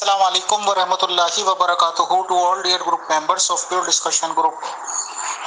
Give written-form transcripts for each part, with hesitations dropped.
Assalamu alaikum wa rahmatullahi wa barakatuhu to all dear group members of Pure Discussion Group.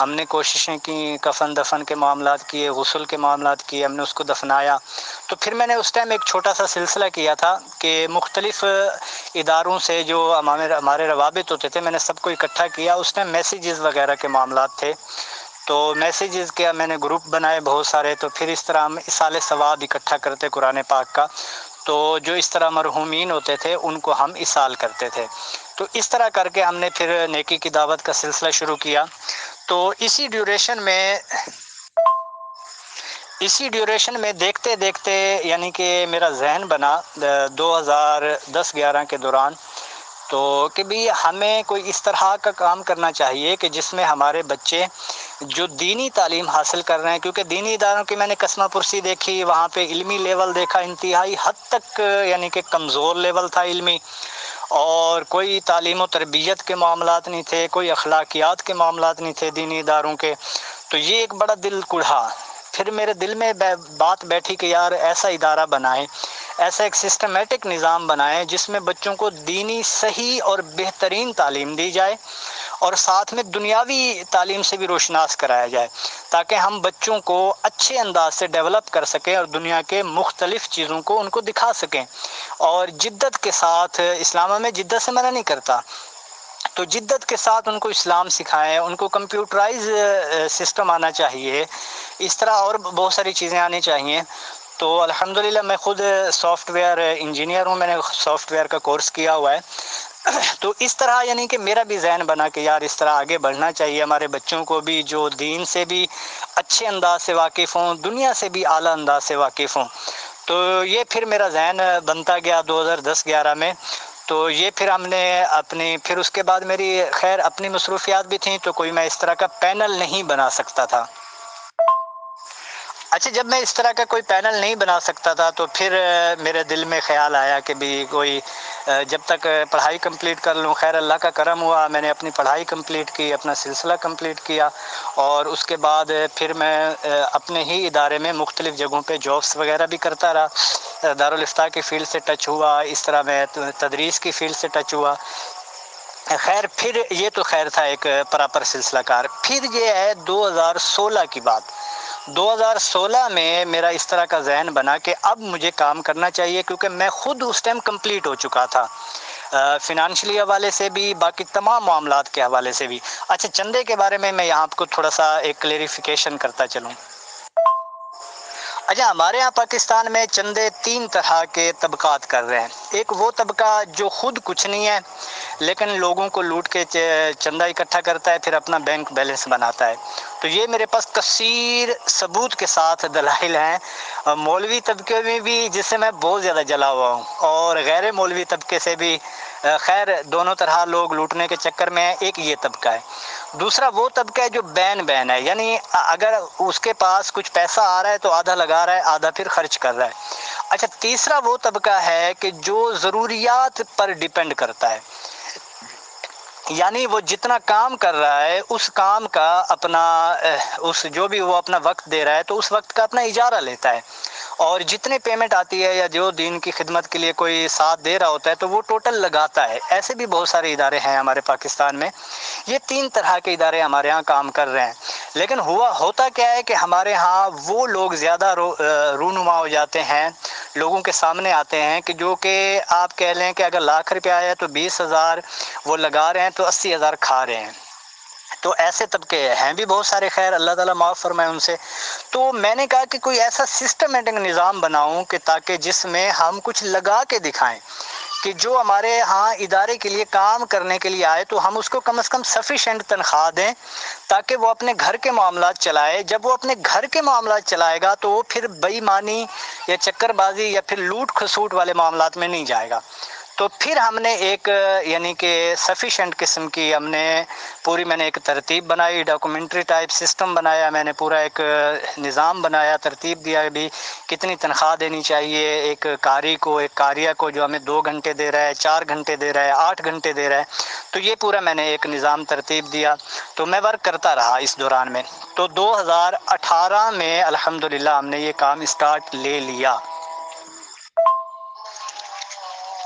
ہم نے کوششیں کی، کفن دفن کے معاملات کیے، غسل کے معاملات کیے، ہم نے اس کو دفنایا۔ تو پھر میں نے اس ٹائم ایک چھوٹا سا سلسلہ کیا تھا کہ مختلف اداروں سے جو ہمارے روابط ہوتے تھے، میں نے سب کو اکٹھا کیا۔ اس ٹائم میسیجز وغیرہ کے معاملات تھے، تو میسیجز کیا میں نے گروپ بنائے بہت سارے، تو پھر اس طرح ہم اصال ثواب اکٹھا کرتے قرآن پاک کا، تو جو اس طرح مرحومین ہوتے تھے ان کو ہم اصال کرتے تھے۔ تو اس طرح کر کے ہم نے پھر نیکی کی دعوت کا سلسلہ شروع کیا۔ تو اسی ڈیوریشن میں دیکھتے دیکھتے یعنی کہ میرا ذہن بنا 2010-11 کے دوران، تو کہ بھی ہمیں کوئی اس طرح کا کام کرنا چاہیے کہ جس میں ہمارے بچے جو دینی تعلیم حاصل کر رہے ہیں، کیونکہ دینی اداروں کی میں نے قسمہ پرسی دیکھی، وہاں پہ علمی لیول دیکھا، انتہائی حد تک یعنی کہ کمزور لیول تھا علمی، اور کوئی تعلیم و تربیت کے معاملات نہیں تھے، کوئی اخلاقیات کے معاملات نہیں تھے دینی اداروں کے۔ تو یہ ایک بڑا دل کڑھا، پھر میرے دل میں بات بیٹھی کہ یار ایسا ادارہ بنائیں، ایسا ایک سسٹمیٹک نظام بنائیں جس میں بچوں کو دینی صحیح اور بہترین تعلیم دی جائے، اور ساتھ میں دنیاوی تعلیم سے بھی روشناس کرایا جائے، تاکہ ہم بچوں کو اچھے انداز سے ڈیولپ کر سکیں اور دنیا کے مختلف چیزوں کو ان کو دکھا سکیں، اور جدت کے ساتھ۔ اسلام میں جدت سے منع نہیں کرتا، تو جدت کے ساتھ ان کو اسلام سکھائیں، ان کو کمپیوٹرائز سسٹم آنا چاہیے، اس طرح اور بہت ساری چیزیں آنی چاہیے۔ تو الحمدللہ میں خود سافٹ ویئر انجینئر ہوں، میں نے سافٹ ویئر کا کورس کیا ہوا ہے۔ تو اس طرح یعنی کہ میرا بھی ذہن بنا کہ یار اس طرح آگے بڑھنا چاہیے، ہمارے بچوں کو بھی جو دین سے بھی اچھے انداز سے واقف ہوں، دنیا سے بھی اعلیٰ انداز سے واقف ہوں۔ تو یہ پھر میرا ذہن بنتا گیا 2010-11 میں۔ تو یہ پھر ہم نے پھر اس کے بعد میری خیر اپنی مصروفیات بھی تھیں، تو کوئی میں اس طرح کا پینل نہیں بنا سکتا تھا۔ اچھا، جب میں اس طرح کا کوئی پینل نہیں بنا سکتا تھا تو پھر میرے دل میں خیال آیا کہ بھی کوئی جب تک پڑھائی کمپلیٹ کر لوں۔ خیر اللہ کا کرم ہوا، میں نے اپنی پڑھائی کمپلیٹ کی، اپنا سلسلہ کمپلیٹ کیا، اور اس کے بعد پھر میں اپنے ہی ادارے میں مختلف جگہوں پہ جابس وغیرہ بھی کرتا رہا۔ دارالافتاء کی فیلڈ سے ٹچ ہوا، اس طرح میں تدریس کی فیلڈ سے ٹچ ہوا۔ خیر پھر یہ تو خیر تھا ایک پراپر سلسلہ کار۔ پھر یہ ہے 2016 کی بات۔ 2016 میں میرا اس طرح کا ذہن بنا کہ اب مجھے کام کرنا چاہیے، کیونکہ میں خود اس ٹائم کمپلیٹ ہو چکا تھا، فنانشلی حوالے سے بھی، باقی تمام معاملات کے حوالے سے بھی۔ اچھا، چندے کے بارے میں یہاں آپ کو تھوڑا سا ایک کلیریفیکیشن کرتا چلوں۔ اچھا، ہمارے ہاں پاکستان میں چندے 3 طرح کے طبقات کر رہے ہیں۔ ایک وہ طبقہ جو خود کچھ نہیں ہے لیکن لوگوں کو لوٹ کے چندہ اکٹھا کرتا ہے، پھر اپنا بینک بیلنس بناتا ہے۔ تو یہ میرے پاس کثیر ثبوت کے ساتھ دلائل ہیں، مولوی طبقے میں بھی جس سے میں بہت زیادہ جلا ہوا ہوں، اور غیر مولوی طبقے سے بھی۔ خیر دونوں طرح لوگ لوٹنے کے چکر میں ہیں۔ ایک یہ طبقہ ہے۔ دوسرا وہ طبقہ ہے جو بین ہے، یعنی اگر اس کے پاس کچھ پیسہ آ رہا ہے تو آدھا لگا رہا ہے، آدھا پھر خرچ کر رہا ہے۔ اچھا، تیسرا وہ طبقہ ہے کہ جو ضروریات پر ڈیپینڈ کرتا ہے، یعنی وہ جتنا کام کر رہا ہے اس کام کا اپنا جو بھی وہ اپنا وقت دے رہا ہے تو اس وقت کا اپنا اجارہ لیتا ہے، اور جتنے پیمنٹ آتی ہے یا جو دین کی خدمت کے لیے کوئی ساتھ دے رہا ہوتا ہے تو وہ ٹوٹل لگاتا ہے۔ ایسے بھی بہت سارے ادارے ہیں ہمارے پاکستان میں۔ یہ 3 طرح کے ادارے ہمارے ہاں کام کر رہے ہیں، لیکن ہوتا کیا ہے کہ ہمارے ہاں وہ لوگ زیادہ رونما ہو جاتے ہیں، لوگوں کے سامنے آتے ہیں کہ جو کہ آپ کہہ لیں کہ اگر ₹1,00,000 آیا تو 20,000 وہ لگا رہے ہیں تو 80,000 کھا رہے ہیں۔ تو ایسے طبقے ہیں بھی بہت سارے، خیر اللہ تعالیٰ معاف فرمائے ان سے۔ تو میں نے کہا کہ کوئی ایسا سسٹمیٹک نظام بناؤں کہ تاکہ جس میں ہم کچھ لگا کے دکھائیں کہ جو ہمارے ہاں ادارے کے لیے کام کرنے کے لیے آئے تو ہم اس کو کم از کم سفیشینٹ تنخواہ دیں تاکہ وہ اپنے گھر کے معاملات چلائے۔ جب وہ اپنے گھر کے معاملات چلائے گا تو وہ پھر بے ایمانی یا چکر بازی یا پھر لوٹ کھسوٹ والے معاملات میں نہیں جائے گا۔ تو پھر ہم نے ایک یعنی کہ سفیشینٹ قسم کی میں نے ایک ترتیب بنائی، ڈاکومنٹری ٹائپ سسٹم بنایا، میں نے پورا ایک نظام بنایا، ترتیب دیا بھی کتنی تنخواہ دینی چاہیے ایک قاری کو، ایک قاریہ کو جو ہمیں 2 گھنٹے دے رہا ہے، 4 گھنٹے دے رہا ہے، 8 گھنٹے دے رہا ہے۔ تو یہ پورا میں نے ایک نظام ترتیب دیا، تو میں ورک کرتا رہا اس دوران میں۔ تو 2018 میں الحمدللہ ہم نے یہ کام اسٹارٹ لے لیا۔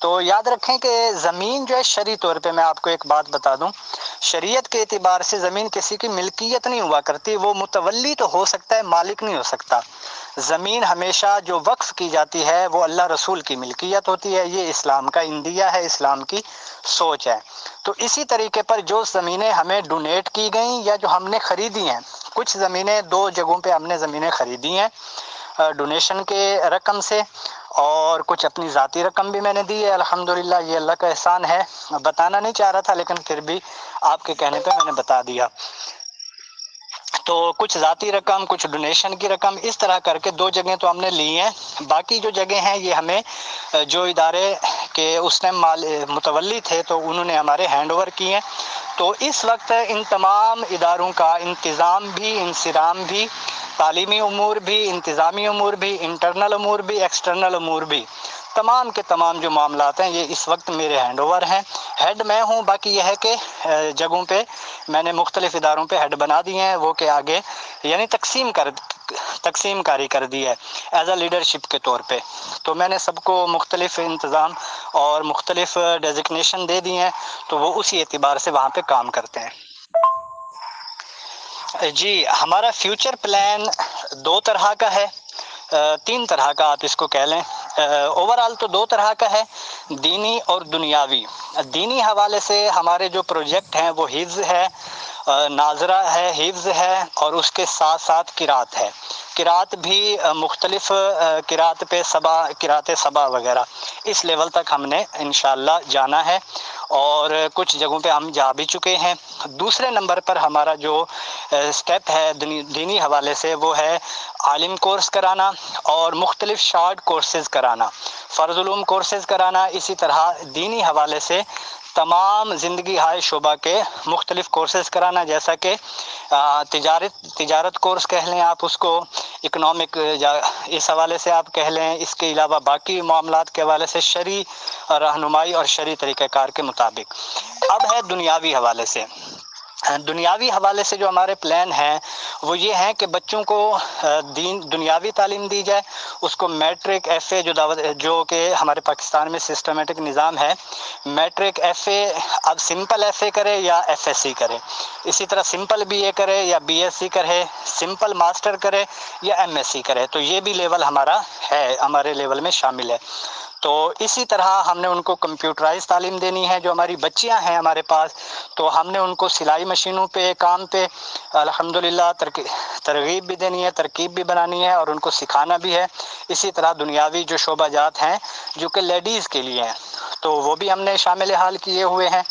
تو یاد رکھیں کہ زمین جو ہے شرعی طور پہ، میں آپ کو ایک بات بتا دوں، شریعت کے اعتبار سے زمین کسی کی ملکیت نہیں ہوا کرتی، وہ متولی تو ہو سکتا ہے، مالک نہیں ہو سکتا۔ زمین ہمیشہ جو وقف کی جاتی ہے وہ اللہ رسول کی ملکیت ہوتی ہے، یہ اسلام کا عندیہ ہے، اسلام کی سوچ ہے۔ تو اسی طریقے پر جو زمینیں ہمیں ڈونیٹ کی گئیں یا جو ہم نے خریدی ہیں، کچھ زمینیں 2 جگہوں پہ ہم نے زمینیں خریدی ہیں ڈونیشن کے رقم سے، اور کچھ اپنی ذاتی رقم بھی میں نے دی ہے، الحمدللہ یہ اللہ کا احسان ہے۔ بتانا نہیں چاہ رہا تھا لیکن پھر بھی آپ کے کہنے پہ میں نے بتا دیا۔ تو کچھ ذاتی رقم، کچھ ڈونیشن کی رقم، اس طرح کر کے 2 جگہیں تو ہم نے لی ہیں۔ باقی جو جگہیں ہیں یہ ہمیں جو ادارے کے اس ٹائم متولی تھے تو انہوں نے ہمارے ہینڈ اوور کی ہیں۔ تو اس وقت ان تمام اداروں کا انتظام بھی، انصرام بھی، تعلیمی امور بھی، انتظامی امور بھی، انٹرنل امور بھی، ایکسٹرنل امور بھی، تمام کے تمام جو معاملات ہیں یہ اس وقت میرے ہینڈ اوور ہیں۔ ہیڈ میں ہوں، باقی یہ ہے کہ جگہوں پہ میں نے مختلف اداروں پہ ہیڈ بنا دیے ہیں، وہ کہ آگے یعنی تقسیم کاری کر دی ہے ایز اے لیڈرشپ کے طور پہ۔ تو میں نے سب کو مختلف انتظام اور مختلف ڈیزگنیشن دے دی ہیں، تو وہ اسی اعتبار سے وہاں پہ کام کرتے ہیں۔ جی، ہمارا فیوچر پلان 2 طرح کا ہے، 3 طرح کا آپ اس کو کہہ لیں۔ اوورال تو 2 طرح کا ہے، دینی اور دنیاوی۔ دینی حوالے سے ہمارے جو پروجیکٹ ہیں وہ حفظ ہے، ناظرہ ہے، حفظ ہے، اور اس کے ساتھ ساتھ قرات ہے۔ قرات بھی مختلف قرات پہ قرات سبا وغیرہ اس لیول تک ہم نے انشاءاللہ جانا ہے، اور کچھ جگہوں پہ ہم جا بھی چکے ہیں۔ دوسرے نمبر پر ہمارا جو سٹیپ ہے دینی حوالے سے وہ ہے عالم کورس کرانا اور مختلف شارٹ کورسز کرانا، فرض علوم کورسز کرانا، اسی طرح دینی حوالے سے تمام زندگی ہائے شعبہ کے مختلف کورسز کرانا، جیسا کہ تجارت کورس کہہ لیں آپ اس کو، اکنامک اس حوالے سے آپ کہہ لیں، اس کے علاوہ باقی معاملات کے حوالے سے شرعی رہنمائی اور شرعی طریقہ کار کے مطابق۔ اب ہے دنیاوی حوالے سے۔ دنیاوی حوالے سے جو ہمارے پلان ہیں وہ یہ ہیں کہ بچوں کو دنیاوی تعلیم دی جائے، اس کو میٹرک ایف اے جو کہ ہمارے پاکستان میں سسٹمیٹک نظام ہے، میٹرک ایف اے، اب سمپل ایف اے کرے یا ایف ایس سی کرے، اسی طرح سمپل بی اے کرے یا بی ایس سی کرے، سمپل ماسٹر کرے یا ایم ایس سی کرے، تو یہ بھی لیول ہمارا ہے، ہمارے لیول میں شامل ہے۔ تو اسی طرح ہم نے ان کو کمپیوٹرائز تعلیم دینی ہے، جو ہماری بچیاں ہیں ہمارے پاس، تو ہم نے ان کو سلائی مشینوں پہ کام پہ الحمدللہ ترغیب بھی دینی ہے، ترکیب بھی بنانی ہے اور ان کو سکھانا بھی ہے۔ اسی طرح دنیاوی جو شعبہ جات ہیں جو کہ لیڈیز کے لیے ہیں تو وہ بھی ہم نے شامل حال کیے ہوئے ہیں،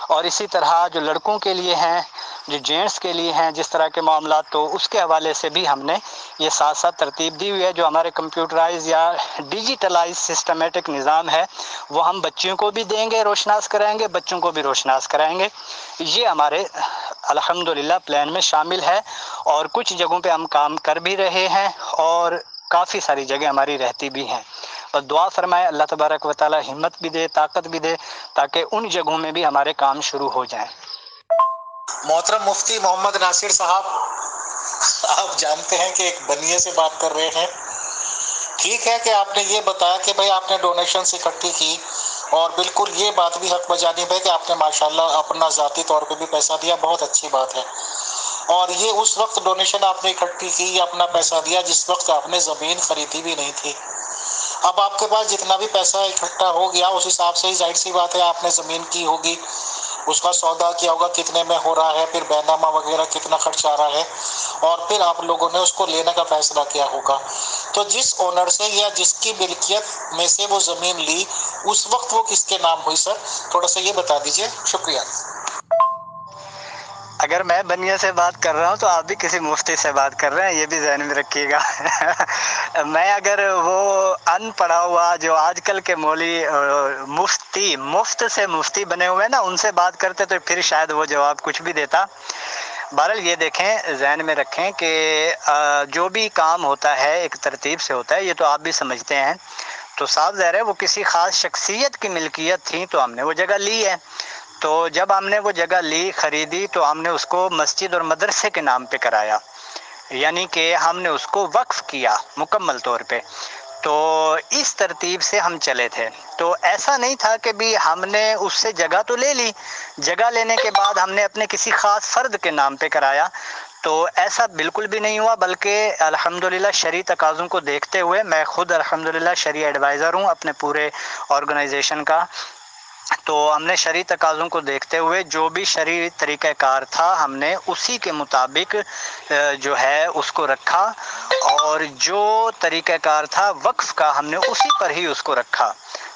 اور اسی طرح جو لڑکوں کے لیے ہیں، جو جینٹس کے لیے ہیں جس طرح کے معاملات، تو اس کے حوالے سے بھی ہم نے یہ ساتھ ساتھ ترتیب دی ہوئی ہے۔ جو ہمارے کمپیوٹرائز یا ڈیجیٹلائز سسٹمیٹک نظام ہے وہ ہم بچیوں کو بھی دیں گے، روشناس کرائیں گے، بچوں کو بھی روشناس کرائیں گے۔ یہ ہمارے الحمدللہ پلان میں شامل ہے، اور کچھ جگہوں پہ ہم کام کر بھی رہے ہیں اور کافی ساری جگہ ہماری رہتی بھی ہیں، اور دعا فرمائے اللہ تبارک و تعالی ہمت بھی دے، طاقت بھی دے، تاکہ ان جگہوں میں بھی ہمارے کام شروع ہو جائیں۔ محترم مفتی محمد ناصر صاحب، آپ جانتے ہیں کہ ایک بنیے سے بات کر رہے ہیں۔ ٹھیک ہے کہ آپ نے یہ بتایا کہ بھائی آپ نے ڈونیشنز اکٹھی کی، اور بالکل یہ بات بھی حق بجانب ہے کہ آپ نے ماشاءاللہ اپنا ذاتی طور پہ بھی پیسہ دیا، بہت اچھی بات ہے۔ اور یہ اس وقت ڈونیشن آپ نے اکٹھی کی یا اپنا پیسہ دیا جس وقت آپ نے زمین خریدی بھی نہیں تھی۔ اب آپ کے پاس جتنا بھی پیسہ اکٹھا ہو گیا اس حساب سے ہی ظاہر سی بات ہے آپ نے زمین کی ہوگی، اس کا سودا کیا ہوگا کتنے میں ہو رہا ہے، پھر بینامہ وغیرہ کتنا خرچ آ رہا ہے، اور پھر آپ لوگوں نے اس کو لینے کا فیصلہ کیا ہوگا۔ تو جس اونر سے یا جس کی ملکیت میں سے وہ زمین لی اس وقت وہ کس کے نام ہوئی سر، تھوڑا سا یہ بتا دیجئے، شکریہ۔ اگر میں بنیا سے بات کر رہا ہوں تو آپ بھی کسی مفتی سے بات کر رہے ہیں، یہ بھی ذہن میں رکھیے گا۔ میں اگر وہ ان پڑھا ہوا جو آج کل کے مولوی مفت سے مفتی بنے ہوئے ہیں نا، ان سے بات کرتے تو پھر شاید وہ جواب کچھ بھی دیتا۔ بہرحال یہ دیکھیں، ذہن میں رکھیں کہ جو بھی کام ہوتا ہے ایک ترتیب سے ہوتا ہے، یہ تو آپ بھی سمجھتے ہیں۔ تو صاف ظاہر ہے وہ کسی خاص شخصیت کی ملکیت تھی تو ہم نے وہ جگہ لی ہے۔ تو جب ہم نے وہ جگہ لی، خریدی، تو ہم نے اس کو مسجد اور مدرسے کے نام پہ کرایا، یعنی کہ ہم نے اس کو وقف کیا مکمل طور پہ۔ تو اس ترتیب سے ہم چلے تھے. تو ایسا نہیں تھا کہ بھی ہم نے اس سے جگہ تو لے لی، جگہ لینے کے بعد ہم نے اپنے کسی خاص فرد کے نام پہ کرایا، تو ایسا بالکل بھی نہیں ہوا. بلکہ الحمدللہ شرعی تقاضوں کو دیکھتے ہوئے، میں خود الحمدللہ شرعی ایڈوائزر ہوں اپنے پورے آرگنائزیشن کا، تو ہم نے شرعی تقاضوں کو دیکھتے ہوئے جو بھی شرعی طریقہ کار تھا ہم نے اسی کے مطابق جو ہے اس کو رکھا، اور جو طریقہ کار تھا وقف کا ہم نے اسی پر ہی اس کو رکھا.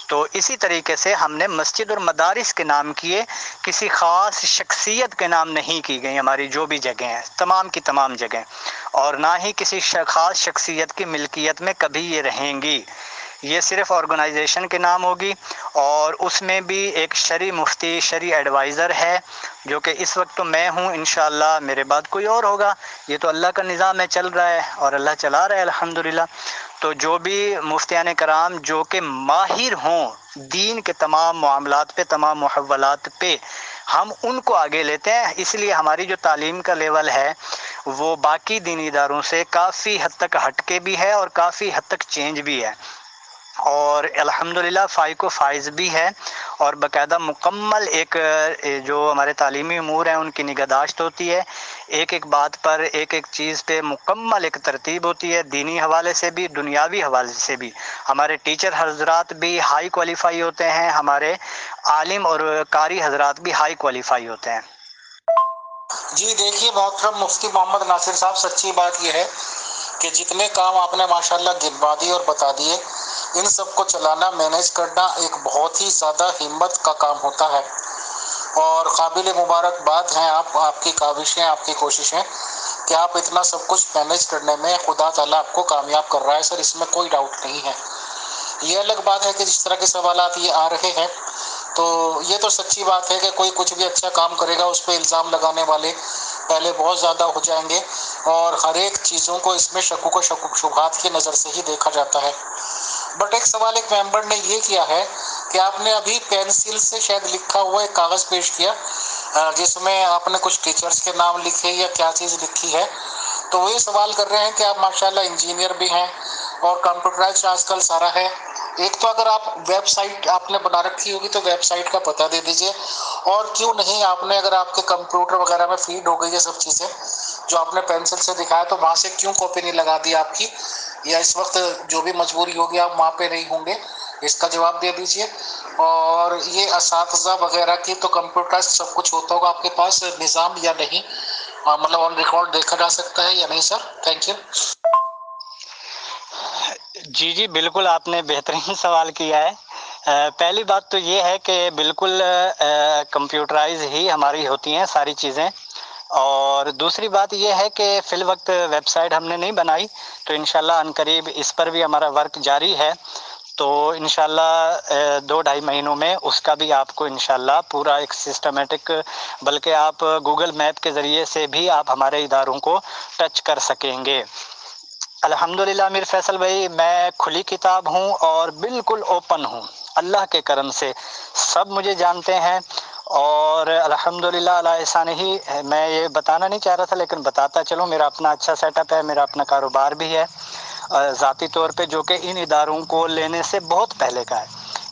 تو اسی طریقے سے ہم نے مسجد اور مدارس کے نام کیے، کسی خاص شخصیت کے نام نہیں کی گئی ہماری جو بھی جگہیں ہیں، تمام کی تمام جگہیں، اور نہ ہی کسی خاص شخصیت کی ملکیت میں کبھی یہ رہیں گی. یہ صرف آرگنائزیشن کے نام ہوگی، اور اس میں بھی ایک شرعی مفتی، شرعی ایڈوائزر ہے، جو کہ اس وقت تو میں ہوں، انشاءاللہ میرے بعد کوئی اور ہوگا. یہ تو اللہ کا نظام ہے، چل رہا ہے اور اللہ چلا رہا ہے الحمدللہ. تو جو بھی مفتیان کرام جو کہ ماہر ہوں دین کے تمام معاملات پہ، تمام محولات پہ، ہم ان کو آگے لیتے ہیں. اس لیے ہماری جو تعلیم کا لیول ہے وہ باقی دینی اداروں سے کافی حد تک ہٹ کے بھی ہے اور کافی حد تک چینج بھی ہے، اور الحمدللہ فائق و فائز بھی ہے. اور باقاعدہ مکمل ایک جو ہمارے تعلیمی امور ہیں ان کی نگہداشت ہوتی ہے، ایک ایک بات پر، ایک ایک چیز پہ مکمل ایک ترتیب ہوتی ہے، دینی حوالے سے بھی، دنیاوی حوالے سے بھی. ہمارے ٹیچر حضرات بھی ہائی کوالیفائی ہوتے ہیں، ہمارے عالم اور قاری حضرات بھی ہائی کوالیفائی ہوتے ہیں. جی دیکھیے محترم مفتی محمد ناصر صاحب، سچی بات یہ ہے کہ جتنے کام آپ نے ماشاءاللہ گنوا دیے اور بتا دیے، ان سب کو چلانا، مینیج کرنا ایک بہت ہی زیادہ ہمت کا کام ہوتا ہے، اور قابل مبارکباد ہیں آپ کی کاوشیں، آپ کی کوششیں کہ آپ اتنا سب کچھ مینیج کرنے میں خدا تعالیٰ آپ کو کامیاب کر رہا ہے سر، اس میں کوئی ڈاؤٹ نہیں ہے. یہ الگ بات ہے کہ جس طرح کے سوالات یہ آ رہے ہیں، تو یہ تو سچی بات ہے کہ کوئی کچھ بھی اچھا کام کرے گا اس پہ الزام لگانے والے پہلے بہت زیادہ ہو جائیں گے، اور ہر ایک چیزوں کو اس میں شکوک و شبہات کی نظر سے ہی دیکھا جاتا ہے. بٹ ایک سوال ایک ممبر نے یہ کیا ہے کہ آپ نے ابھی پینسل سے شاید لکھا ہوا ایک کاغذ پیش کیا جس میں آپ نے کچھ ٹیچرز کے نام لکھے یا کیا چیز لکھی ہے، تو وہ یہ سوال کر رہے ہیں کہ آپ ماشاءاللہ انجینئر بھی ہیں اور کمپیوٹرائز آج کل سارا ہے. ایک تو اگر آپ ویب سائٹ آپ نے بنا رکھی ہوگی تو ویب سائٹ کا پتہ دے دیجئے، اور کیوں نہیں آپ نے، اگر آپ کے کمپیوٹر وغیرہ میں فیڈ ہو گئی ہے سب چیزیں جو آپ نے پینسل سے دکھایا، تو وہاں سے کیوں کاپی نہیں لگا دی آپ کی، یا اس وقت جو بھی مجبوری ہوگی آپ وہاں پہ نہیں ہوں گے، اس کا جواب دے دیجئے. اور یہ اساتذہ وغیرہ کی تو کمپیوٹرائز سب کچھ ہوتا ہوگا آپ کے پاس نظام یا نہیں، مطلب آن ریکارڈ دیکھا جا سکتا ہے یا نہیں سر؟ Thank you. جی جی بالکل، آپ نے بہترین سوال کیا ہے. پہلی بات تو یہ ہے کہ بالکل کمپیوٹرائز ہی ہماری ہوتی ہیں ساری چیزیں، اور دوسری بات یہ ہے کہ فی الوقت ویب سائٹ ہم نے نہیں بنائی، تو انشاءاللہ عنقریب اس پر بھی ہمارا ورک جاری ہے. تو انشاءاللہ 2-2.5 مہینوں میں اس کا بھی آپ کو انشاءاللہ پورا ایک سسٹمیٹک، بلکہ آپ گوگل میپ کے ذریعے سے بھی آپ ہمارے اداروں کو ٹچ کر سکیں گے. الحمدللہ امیر فیصل بھائی، میں کھلی کتاب ہوں اور بالکل اوپن ہوں، اللہ کے کرم سے سب مجھے جانتے ہیں. اور الحمدللہ علی احسانہ ہی، میں یہ بتانا نہیں چاہ رہا تھا لیکن بتاتا چلوں، میرا اپنا اچھا سیٹ اپ ہے، میرا اپنا کاروبار بھی ہے ذاتی طور پہ، جو کہ ان اداروں کو لینے سے بہت پہلے کا ہے،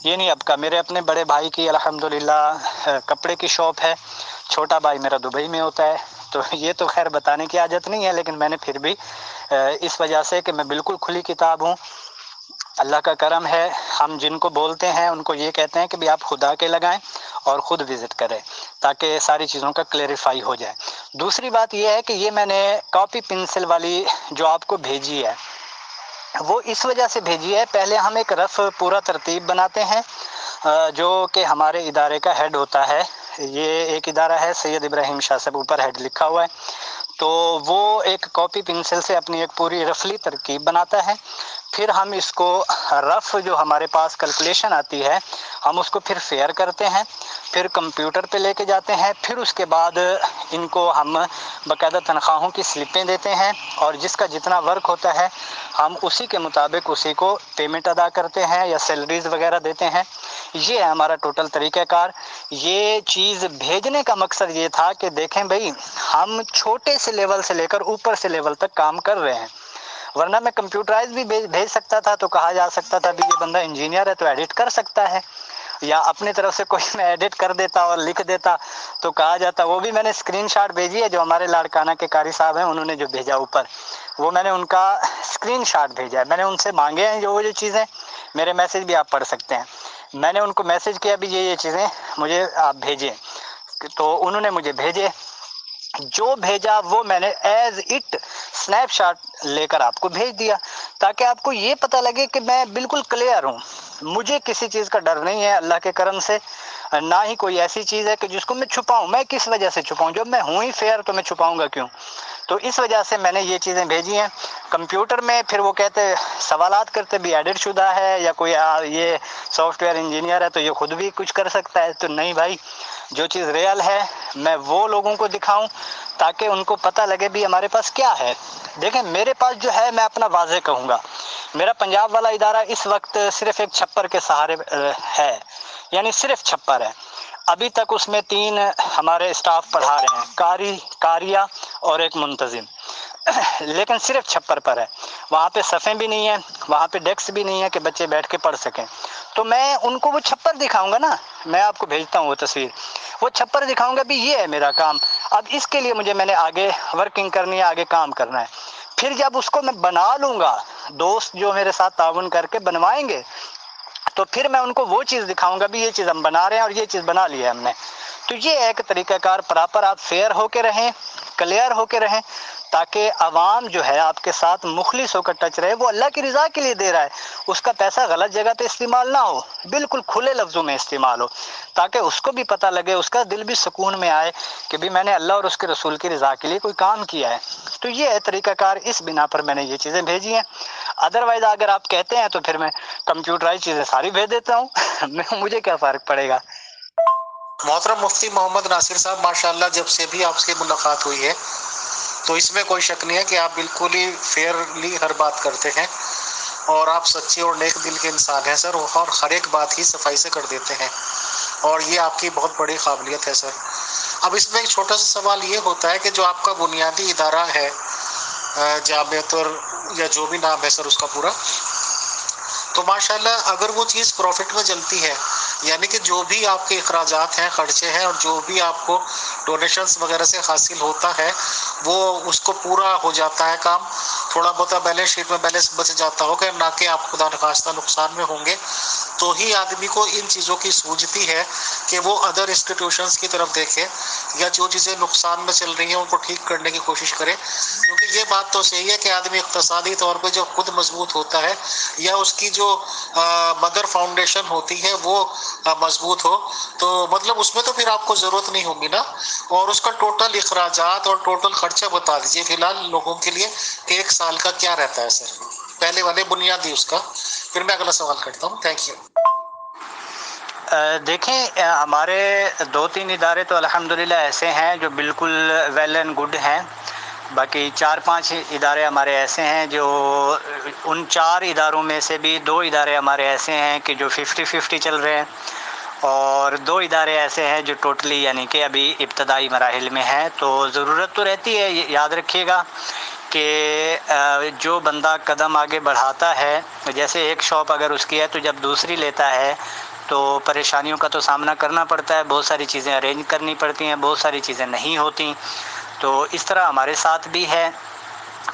یہ نہیں اب کا. میرے اپنے بڑے بھائی کی الحمدللہ کپڑے کی شاپ ہے، چھوٹا بھائی میرا دبئی میں ہوتا ہے. تو یہ تو خیر بتانے کی عادت نہیں ہے، لیکن میں نے پھر بھی اس وجہ سے کہ میں بالکل کھلی کتاب ہوں، اللہ کا کرم ہے. ہم جن کو بولتے ہیں ان کو یہ کہتے ہیں کہ بھی آپ خدا کے لگائیں اور خود وزٹ کریں، تاکہ ساری چیزوں کا کلیریفائی ہو جائے. دوسری بات یہ ہے کہ یہ میں نے کاپی پنسل والی جو آپ کو بھیجی ہے، وہ اس وجہ سے بھیجی ہے، پہلے ہم ایک رف پورا ترتیب بناتے ہیں جو کہ ہمارے ادارے کا ہیڈ ہوتا ہے. یہ ایک ادارہ ہے سید ابراہیم شاہ صاحب، اوپر ہیڈ لکھا ہوا ہے. تو وہ ایک کاپی پنسل سے اپنی ایک پوری رفلی ترکیب بناتا ہے، پھر ہم اس کو رف جو ہمارے پاس کیلکولیشن آتی ہے ہم اس کو پھر فیئر کرتے ہیں، پھر کمپیوٹر پہ لے کے جاتے ہیں، پھر اس کے بعد ان کو ہم باقاعدہ تنخواہوں کی سلپیں دیتے ہیں، اور جس کا جتنا ورک ہوتا ہے ہم اسی کے مطابق اسی کو پیمنٹ ادا کرتے ہیں یا سیلریز وغیرہ دیتے ہیں. یہ ہے ہمارا ٹوٹل طریقہ کار. یہ چیز بھیجنے کا مقصد یہ تھا کہ دیکھیں بھائی، ہم چھوٹے سے لیول سے لے کر اوپر سے لیول تک کام کر رہے ہیں. ورنہ میں کمپیوٹرائز بھی بھیج سکتا تھا، تو کہا جا سکتا تھا بھی یہ بندہ انجینئر ہے تو ایڈٹ کر سکتا ہے، یا اپنی طرف سے کوئی میں ایڈٹ کر دیتا اور لکھ دیتا تو کہا جاتا۔ وہ بھی میں نے اسکرین شاٹ بھیجی ہے، جو ہمارے لاڑکانہ کے قاری صاحب ہیں انہوں نے جو بھیجا اوپر، وہ میں نے ان کا اسکرین شاٹ بھیجا ہے۔ میں نے ان سے مانگے ہیں جو چیزیں، میرے میسج بھی آپ پڑھ سکتے ہیں، میں نے ان کو میسج کیا بھی یہ چیزیں مجھے آپ بھیجیں، تو انہوں نے مجھے بھیجے، جو بھیجا وہ میں نے ایز اٹ سنیپ شاٹ لے کر آپ کو بھیج دیا، تاکہ آپ کو یہ پتہ لگے کہ میں بالکل کلیئر ہوں، مجھے کسی چیز کا ڈر نہیں ہے اللہ کے کرم سے، نہ ہی کوئی ایسی چیز ہے کہ جس کو میں چھپاؤں۔ میں کس وجہ سے چھپاؤں؟ جب میں ہوں ہی فیئر تو میں چھپاؤں گا کیوں؟ تو اس وجہ سے میں نے یہ چیزیں بھیجی ہیں۔ کمپیوٹر میں پھر وہ کہتے سوالات کرتے بھی ایڈٹ شدہ ہے، یا کوئی یہ سافٹ ویئر انجینئر ہے تو یہ خود بھی کچھ کر سکتا ہے، تو نہیں بھائی، جو چیز ریئل ہے میں وہ لوگوں کو دکھاؤں تاکہ ان کو پتہ لگے بھی ہمارے پاس کیا ہے۔ دیکھیں میرے پاس جو ہے میں اپنا واضح کہوں گا، میرا پنجاب والا ادارہ اس وقت صرف ایک چھپر کے سہارے ہے، یعنی صرف چھپر ہے۔ ابھی تک اس میں 3 ہمارے اسٹاف پڑھا رہے ہیں، قاریہ اور ایک منتظم، لیکن صرف چھپر پر ہے، وہاں پہ صفیں بھی نہیں ہیں، وہاں پہ ڈیسک بھی نہیں ہے کہ بچے بیٹھ کے پڑھ سکیں۔ تو میں ان کو وہ چھپر دکھاؤں گا نا، میں آپ کو بھیجتا ہوں وہ تصویر، وہ چھپر دکھاؤں گا بھی یہ ہے میرا کام۔ اب اس کے لیے میں نے آگے ورکنگ کرنی ہے، آگے کام کرنا ہے۔ پھر جب اس کو میں بنا لوں گا، دوست جو میرے ساتھ تعاون کر کے بنوائیں گے، تو پھر میں ان کو وہ چیز دکھاؤں گا بھی یہ چیز ہم بنا رہے ہیں اور یہ چیز بنا لی ہے ہم نے۔ تو یہ ایک طریقہ کار پراپر، آپ فیئر ہو کے رہیں، کلیئر ہو کے رہیں، تاکہ عوام جو ہے آپ کے ساتھ مخلص ہو کر ٹچ رہے۔ وہ اللہ کی رضا کے لیے دے رہا ہے، اس کا پیسہ غلط جگہ پہ استعمال نہ ہو، بالکل کھلے لفظوں میں استعمال ہو، تاکہ اس کو بھی پتہ لگے، اس کا دل بھی سکون میں آئے کہ بھی میں نے اللہ اور اس کے رسول کی رضا کے لیے کوئی کام کیا ہے۔ تو یہ ہے طریقہ کار، اس بنا پر میں نے یہ چیزیں بھیجی ہیں۔ ادروائز اگر آپ کہتے ہیں تو پھر میں کمپیوٹرائز چیزیں ساری بھیج دیتا ہوں مجھے کیا فرق پڑے گا۔ محترم مفتی محمد ناصر صاحب، ماشاءاللہ جب سے بھی آپ سے ملاقات ہوئی ہے تو اس میں کوئی شک نہیں ہے کہ آپ بالکل ہی فیئرلی ہر بات کرتے ہیں، اور آپ سچے اور نیک دل کے انسان ہیں سر، اور ہر ایک بات ہی صفائی سے کر دیتے ہیں، اور یہ آپ کی بہت بڑی قابلیت ہے سر۔ اب اس میں ایک چھوٹا سا سوال یہ ہوتا ہے کہ جو آپ کا بنیادی ادارہ ہے جامعۃ یا جو بھی نام ہے سر اس کا پورا، تو ماشاءاللہ اگر وہ چیز پروفٹ میں چلتی ہے، یعنی کہ جو بھی آپ کے اخراجات ہیں، خرچے ہیں، اور جو بھی آپ کو ڈونیشنز وغیرہ سے حاصل ہوتا ہے وہ اس کو پورا ہو جاتا ہے کام، تھوڑا بہت بیلنس شیٹ میں بیلنس بچ جاتا ہوگا، نہ کہ آپ خدا نخواستہ نقصان میں ہوں گے، تو ہی آدمی کو ان چیزوں کی سوجتی ہے کہ وہ ادر انسٹیٹیوشنز کی طرف دیکھے، یا جو چیزیں نقصان میں چل رہی ہیں ان کو ٹھیک کرنے کی کوشش کرے۔ کیونکہ یہ بات تو صحیح ہے کہ آدمی اقتصادی طور پہ جو خود مضبوط ہوتا ہے، یا اس کی جو مدر فاؤنڈیشن ہوتی ہے وہ مضبوط ہو، تو مطلب اس میں تو پھر آپ کو ضرورت نہیں ہوگی نا۔ اور اس کا ٹوٹل اخراجات اور ٹوٹل خرچہ بتا دیجئے فی الحال لوگوں کے لیے کہ 1 سال کا کیا رہتا ہے سر، پہلے والے بنیادی اس کا، پھر میں اگلا سوال کرتا ہوں۔ Thank you. دیکھیں ہمارے 2-3 ادارے تو الحمدللہ ایسے ہیں جو بالکل ویل اینڈ گڈ ہیں، باقی 4-5 ادارے ہمارے ایسے ہیں جو، ان 4 اداروں میں سے بھی 2 ادارے ہمارے ایسے ہیں کہ جو 50-50 چل رہے ہیں، اور 2 ادارے ایسے ہیں جو ٹوٹلی یعنی کہ ابھی ابتدائی مراحل میں ہیں۔ تو ضرورت تو رہتی ہے، یاد رکھیے گا کہ جو بندہ قدم آگے بڑھاتا ہے، جیسے ایک شاپ اگر اس کی ہے تو جب دوسری لیتا ہے تو پریشانیوں کا تو سامنا کرنا پڑتا ہے، بہت ساری چیزیں ارینج کرنی پڑتی ہیں، بہت ساری چیزیں نہیں ہوتی۔ تو اس طرح ہمارے ساتھ بھی ہے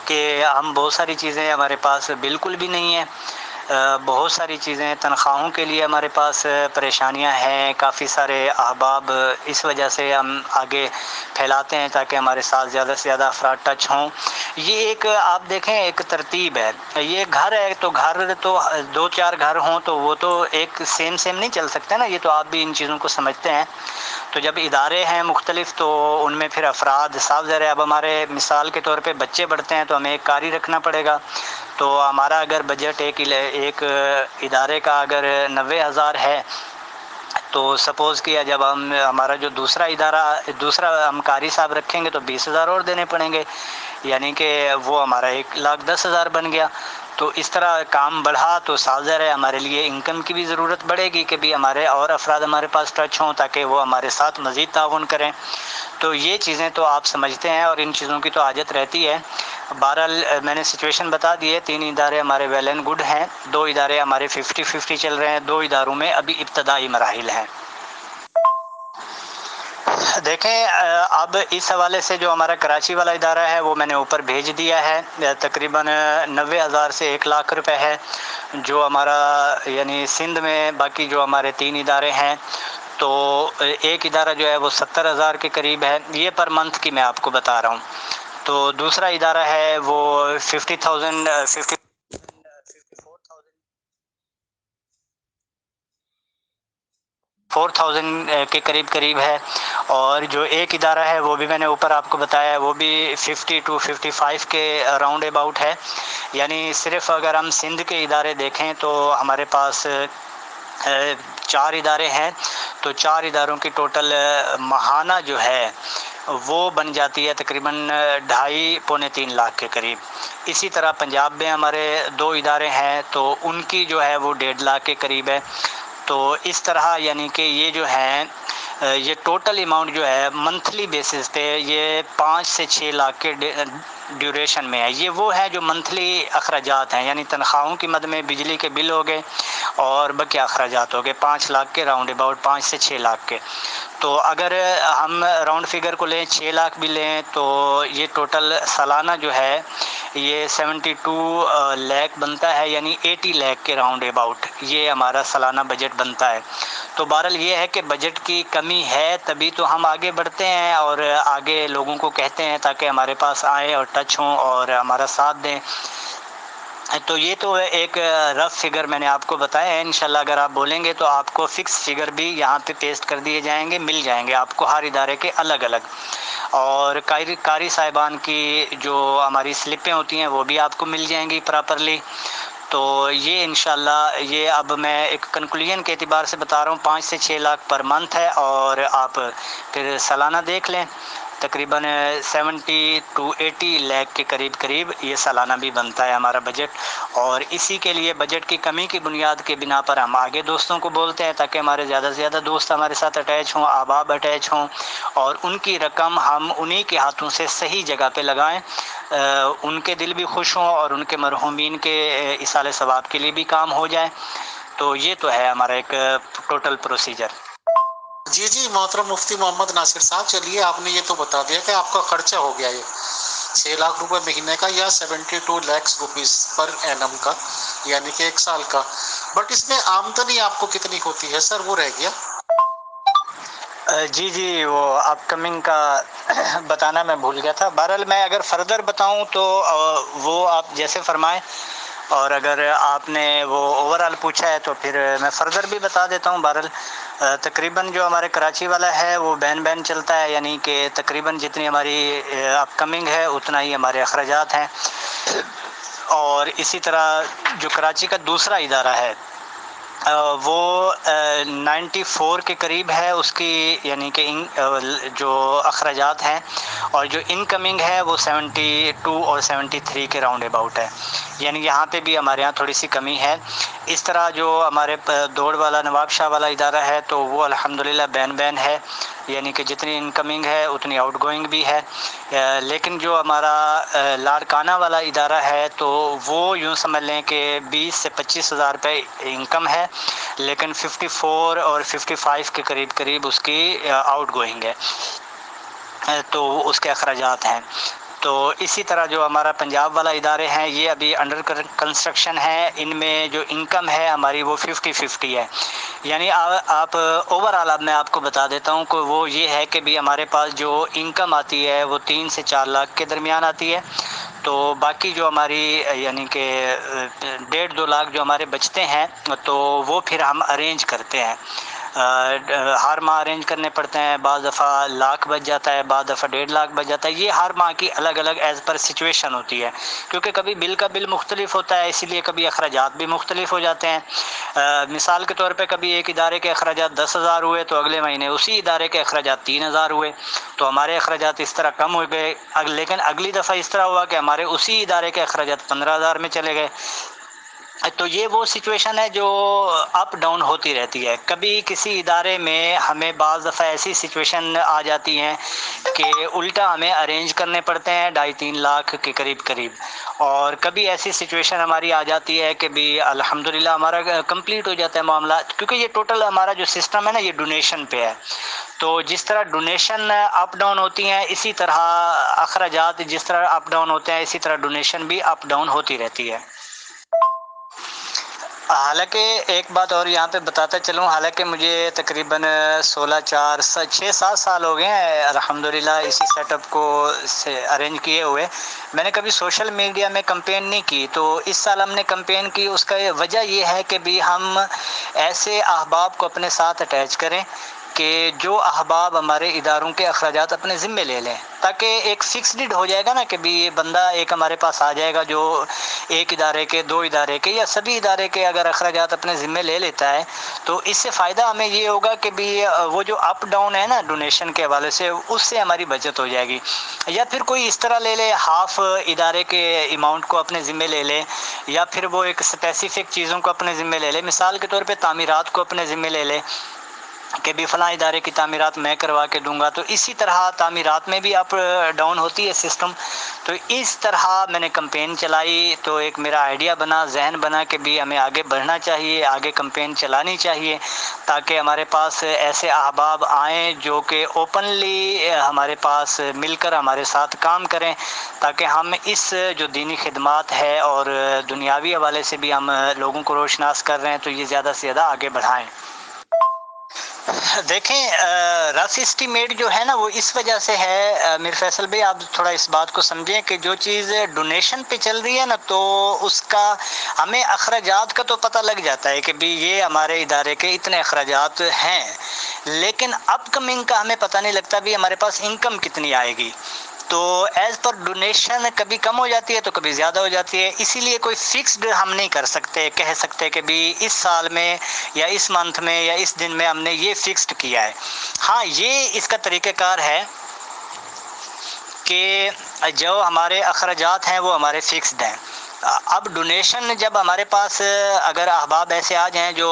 کہ ہم بہت ساری چیزیں ہمارے پاس بالکل بھی نہیں ہیں، بہت ساری چیزیں تنخواہوں کے لیے ہمارے پاس پریشانیاں ہیں، کافی سارے احباب اس وجہ سے ہم آگے پھیلاتے ہیں تاکہ ہمارے ساتھ زیادہ سے زیادہ افراد ٹچ ہوں۔ یہ ایک آپ دیکھیں ایک ترتیب ہے، یہ گھر ہے تو گھر تو 2-4 گھر ہوں تو وہ تو ایک سیم نہیں چل سکتے نا، یہ تو آپ بھی ان چیزوں کو سمجھتے ہیں۔ تو جب ادارے ہیں مختلف تو ان میں پھر افراد صاف ظاہر ہے، اب ہمارے مثال کے طور پہ بچے بڑھتے ہیں تو ہمیں ایک قاری رکھنا پڑے گا، تو ہمارا اگر بجٹ ایک ادارے کا اگر 90,000 ہے تو سپوز کیا جب ہمارا جو دوسرا ہم قاری صاحب رکھیں گے تو 20,000 اور دینے پڑیں گے، یعنی کہ وہ ہمارا 1,10,000 بن گیا۔ تو اس طرح کام بڑھا تو ظاہر ہے ہمارے لیے انکم کی بھی ضرورت بڑھے گی کہ بھی ہمارے اور افراد ہمارے پاس ٹچ ہوں تاکہ وہ ہمارے ساتھ مزید تعاون کریں. تو یہ چیزیں تو آپ سمجھتے ہیں اور ان چیزوں کی تو حاجت رہتی ہے. بہرحال میں نے سچویشن بتا دی ہے. 3 ادارے ہمارے ویل اینڈ گڈ ہیں، 2 ادارے ہمارے 50-50 چل رہے ہیں، 2 اداروں میں ابھی ابتدائی مراحل ہیں. دیکھیں اب اس حوالے سے جو ہمارا کراچی والا ادارہ ہے وہ میں نے اوپر بھیج دیا ہے. تقریباً 90,000 سے 1 لاکھ روپے ہے. جو ہمارا یعنی سندھ میں باقی جو ہمارے 3 ادارے ہیں تو ایک ادارہ جو ہے وہ 70,000 کے قریب ہے. یہ پر منتھ کی میں آپ کو بتا رہا ہوں. تو دوسرا ادارہ ہے وہ 4,000 کے قریب ہے. اور جو ایک ادارہ ہے وہ بھی میں نے اوپر آپ کو بتایا ہے، وہ بھی 50 to 55 کے راؤنڈ اباؤٹ ہے. یعنی صرف اگر ہم سندھ کے ادارے دیکھیں تو ہمارے پاس 4 ادارے ہیں. تو 4 اداروں کی ٹوٹل ماہانہ جو ہے وہ بن جاتی ہے تقریباً 2.5-3 لاکھ کے قریب. اسی طرح پنجاب میں ہمارے 2 ادارے ہیں تو ان کی جو ہے وہ 1.5 لاکھ کے قریب ہے. تو اس طرح یعنی کہ یہ جو ہے یہ ٹوٹل اماؤنٹ جو ہے منتھلی بیسس پہ یہ 5 سے 6 لاکھ کے ڈیوریشن میں ہے. یہ وہ ہے جو منتھلی اخراجات ہیں، یعنی تنخواہوں کی مد میں بجلی کے بل ہو گئے اور بقیہ اخراجات ہو گئے 5 لاکھ کے راؤنڈ اباؤٹ، 5 سے 6 لاکھ کے. تو اگر ہم راؤنڈ فگر کو لیں 6 لاکھ بھی لیں تو یہ ٹوٹل سالانہ جو ہے یہ 72 لاکھ بنتا ہے، یعنی 80 لاکھ کے راؤنڈ اباؤٹ یہ ہمارا سالانہ بجٹ بنتا ہے. تو بہرحال یہ ہے کہ بجٹ کی کمی ہے تبھی تو ہم آگے بڑھتے ہیں اور آگے لوگوں کو کہتے ہیں تاکہ ہمارے پاس آئیں اور ٹچ ہوں اور ہمارا ساتھ دیں. تو یہ تو ایک رف فگر میں نے آپ کو بتایا ہے. انشاءاللہ اگر آپ بولیں گے تو آپ کو فکس فگر بھی یہاں پہ پیسٹ کر دیے جائیں گے، مل جائیں گے آپ کو ہر ادارے کے الگ الگ. اور قاری صاحبان کی جو ہماری سلپیں ہوتی ہیں وہ بھی آپ کو مل جائیں گی پراپرلی. تو یہ انشاءاللہ یہ اب میں ایک کنکلوژن کے اعتبار سے بتا رہا ہوں 5 سے 6 لاکھ پر منتھ ہے. اور آپ پھر سالانہ دیکھ لیں تقریباً 70 to 80 لاکھ کے قریب یہ سالانہ بھی بنتا ہے ہمارا بجٹ. اور اسی کے لیے بجٹ کی کمی کی بنیاد کے بنا پر ہم آگے دوستوں کو بولتے ہیں تاکہ ہمارے زیادہ سے زیادہ دوست ہمارے ساتھ اٹیچ ہوں، احباب اٹیچ ہوں اور ان کی رقم ہم انہی کے ہاتھوں سے صحیح جگہ پہ لگائیں. ان کے دل بھی خوش ہوں اور ان کے مرحومین کے ایصال ثواب کے لیے بھی کام ہو جائے. تو یہ تو ہے ہمارا ایک ٹوٹل پروسیجر. جی محترم مفتی محمد ناصر صاحب، چلیے آپ نے یہ تو بتا دیا کہ آپ کا خرچہ ہو گیا یہ 6 لاکھ روپے مہینے کا یا 72 لاکھ روپیز پر اینم کا، یعنی کہ 1 سال کا. بٹ اس میں آمدنی آپ کو کتنی ہوتی ہے سر، وہ رہ گیا. جی وہ اپ کمنگ کا بتانا میں بھول گیا تھا. بہرحال میں اگر فردر بتاؤں تو وہ آپ جیسے فرمائیں، اور اگر آپ نے وہ اوورال پوچھا ہے تو پھر میں فردر بھی بتا دیتا ہوں. بہرحال تقریباً جو ہمارے کراچی والا ہے وہ بین چلتا ہے، یعنی کہ تقریباً جتنی ہماری اپ کمنگ ہے اتنا ہی ہمارے اخراجات ہیں. اور اسی طرح جو کراچی کا دوسرا ادارہ ہے وہ 94 کے قریب ہے اس کی، یعنی کہ جو اخراجات ہیں، اور جو انکمنگ ہے وہ 72 اور 73 کے راؤنڈ اباؤٹ ہے. یعنی یہاں پہ بھی ہمارے ہاں تھوڑی سی کمی ہے. اس طرح جو ہمارے دوڑ والا نواب شاہ والا ادارہ ہے تو وہ الحمدللہ بین ہے، یعنی کہ جتنی انکمنگ ہے اتنی آؤٹ گوئنگ بھی ہے. لیکن جو ہمارا لاڑکانہ والا ادارہ ہے تو وہ یوں سمجھ لیں کہ 20 سے 25 ہزار روپے انکم ہے، لیکن 54 اور 55 کے قریب اس کی آؤٹ گوئنگ ہے، تو اس کے اخراجات ہیں. تو اسی طرح جو ہمارا پنجاب والا ادارے ہیں یہ ابھی انڈر کنسٹرکشن ہے. ان میں جو انکم ہے ہماری وہ 50-50 ہے. یعنی آپ اوورآل اب میں آپ کو بتا دیتا ہوں کہ وہ یہ ہے کہ بھی ہمارے پاس جو انکم آتی ہے وہ 3 سے 4 لاکھ کے درمیان آتی ہے. تو باقی جو ہماری یعنی کہ 1.5-2 لاکھ جو ہمارے بچتے ہیں تو وہ پھر ہم ارینج کرتے ہیں. ہر ماہ ارینج کرنے پڑتے ہیں، بعض دفعہ لاکھ بچ جاتا ہے، بعض دفعہ 1.5 لاکھ بچ جاتا ہے. یہ ہر ماہ کی الگ الگ ایز پر سچویشن ہوتی ہے، کیونکہ کبھی بل کا بل مختلف ہوتا ہے، اسی لیے کبھی اخراجات بھی مختلف ہو جاتے ہیں. مثال کے طور پہ کبھی ایک ادارے کے اخراجات 10,000 ہوئے تو اگلے مہینے اسی ادارے کے اخراجات 3,000 ہوئے، تو ہمارے اخراجات اس طرح کم ہو گئے. لیکن اگلی دفعہ اس طرح ہوا کہ ہمارے اسی ادارے کے اخراجات 15,000 میں چلے گئے. تو یہ وہ سچویشن ہے جو اپ ڈاؤن ہوتی رہتی ہے. کبھی کسی ادارے میں ہمیں بعض دفعہ ایسی سچویشن آ جاتی ہیں کہ الٹا ہمیں ارینج کرنے پڑتے ہیں 2.5-3 لاکھ کے قریب، اور کبھی ایسی سچویشن ہماری آ جاتی ہے کہ بھی الحمدللہ ہمارا کمپلیٹ ہو جاتا ہے معاملہ، کیونکہ یہ ٹوٹل ہمارا جو سسٹم ہے نا یہ ڈونیشن پہ ہے. تو جس طرح ڈونیشن اپ ڈاؤن ہوتی ہیں اسی طرح اخراجات جس طرح اپ ڈاؤن ہوتے ہیں اسی طرح ڈونیشن بھی اپ ڈاؤن ہوتی رہتی ہے. حالانکہ ایک بات اور یہاں پہ بتاتا چلوں، حالانکہ مجھے تقریباً 6-7 سال ہو گئے ہیں الحمدللہ اسی سیٹ اپ کو سے ارینج کیے ہوئے. میں نے کبھی سوشل میڈیا میں کمپین نہیں کی، تو اس سال ہم نے کمپین کی. اس کا وجہ یہ ہے کہ بھی ہم ایسے احباب کو اپنے ساتھ اٹیچ کریں کہ جو احباب ہمارے اداروں کے اخراجات اپنے ذمے لے لیں، تاکہ ایک فکسڈ ہو جائے گا نا کہ بھی یہ بندہ ایک ہمارے پاس آ جائے گا جو ایک ادارے کے، 2 ادارے کے یا سبھی ادارے کے اگر اخراجات اپنے ذمے لے لیتا ہے تو اس سے فائدہ ہمیں یہ ہوگا کہ بھی وہ جو اپ ڈاؤن ہے نا ڈونیشن کے حوالے سے اس سے ہماری بچت ہو جائے گی. یا پھر کوئی اس طرح لے لے ہاف ادارے کے اماؤنٹ کو اپنے ذمے لے لے، یا پھر وہ ایک اسپیسیفک چیزوں کو اپنے ذمے لے لے. مثال کے طور پہ تعمیرات کو اپنے ذمے لے لے کہ بھی فلاں ادارے کی تعمیرات میں کروا کے دوں گا. تو اسی طرح تعمیرات میں بھی اپ ڈاؤن ہوتی ہے سسٹم. تو اس طرح میں نے کمپین چلائی، تو ایک میرا آئیڈیا بنا، ذہن بنا کہ بھی ہمیں آگے بڑھنا چاہیے، آگے کمپین چلانی چاہیے، تاکہ ہمارے پاس ایسے احباب آئیں جو کہ اوپنلی ہمارے پاس مل کر ہمارے ساتھ کام کریں، تاکہ ہم اس جو دینی خدمات ہے اور دنیاوی حوالے سے بھی ہم لوگوں کو روشناس کر رہے ہیں تو یہ زیادہ سے زیادہ آگے بڑھائیں. دیکھیں رف اسٹیمیٹ جو ہے نا وہ اس وجہ سے ہے میر فیصل بھائی، آپ تھوڑا اس بات کو سمجھیں کہ جو چیز ڈونیشن پہ چل رہی ہے نا تو اس کا ہمیں اخراجات کا تو پتہ لگ جاتا ہے کہ بھی یہ ہمارے ادارے کے اتنے اخراجات ہیں، لیکن اپ کمنگ کا ہمیں پتہ نہیں لگتا بھی ہمارے پاس انکم کتنی آئے گی. تو ایز پر ڈونیشن کبھی کم ہو جاتی ہے تو کبھی زیادہ ہو جاتی ہے. اسی لیے کوئی فکسڈ ہم نہیں کر سکتے، کہہ سکتے کہ بھی اس سال میں یا اس منتھ میں یا اس دن میں ہم نے یہ فکسڈ کیا ہے. ہاں یہ اس کا طریقہ کار ہے کہ جو ہمارے اخراجات ہیں وہ ہمارے فکسڈ ہیں. اب ڈونیشن جب ہمارے پاس اگر احباب ایسے آ جائیں جو